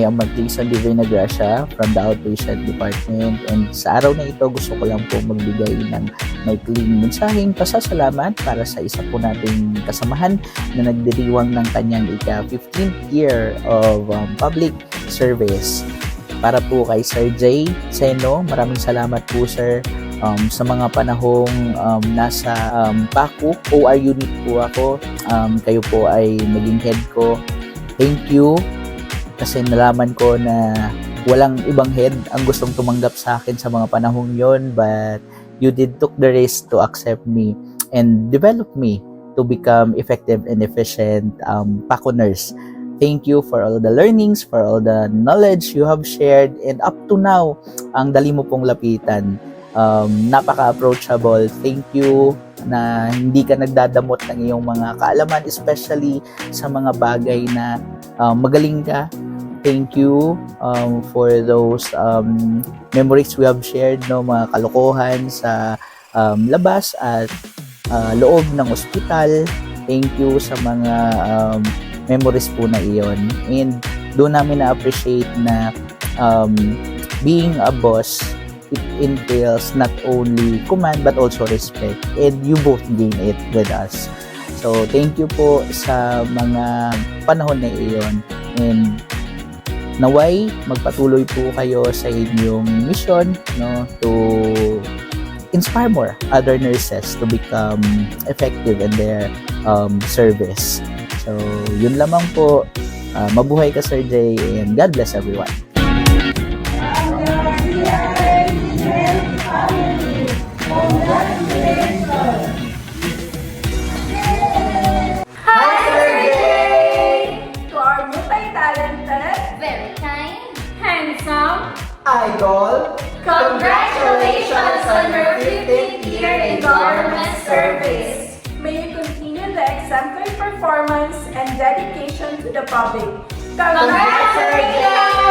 I am Jason D. Vinagracia from the Outpatient Department, and sa araw na ito gusto ko lang po magbigay ng maikling mensaheng pasasalamat para sa isa po nating kasamahan na nagdiriwang ng kanyang ika-15th year of public service. Para po kay Sir J. Seno, maraming salamat po sir. Sa mga panahong nasa PACU, OR unit po ako, kayo po ay naging head ko. Thank you kasi nalaman ko na walang ibang head ang gustong tumanggap sa akin sa mga panahong yon, but you did took the risk to accept me and develop me to become effective and efficient PACU nurse. Thank you for all the learnings, for all the knowledge you have shared, and up to now, ang dali mo pong lapitan. Napaka-approachable. Thank you na hindi ka nagdadamot ng iyong mga kaalaman, especially sa mga bagay na magaling ka. Thank you for those memories we have shared, no, mga kalokohan sa labas at loob ng ospital. Thank you sa mga memories po na iyon. And doon namin na-appreciate na being a boss, it entails not only command but also respect, and you both gain it with us. So thank you po sa mga panahon na iyon, and naway magpatuloy po kayo sa inyong mission, no, to inspire more other nurses to become effective in their service. So yun lamang po. Mabuhay ka Sir J, and God bless everyone. Idol, congratulations on your 15th year in government service. May you continue the exemplary performance and dedication to the public. Congratulations!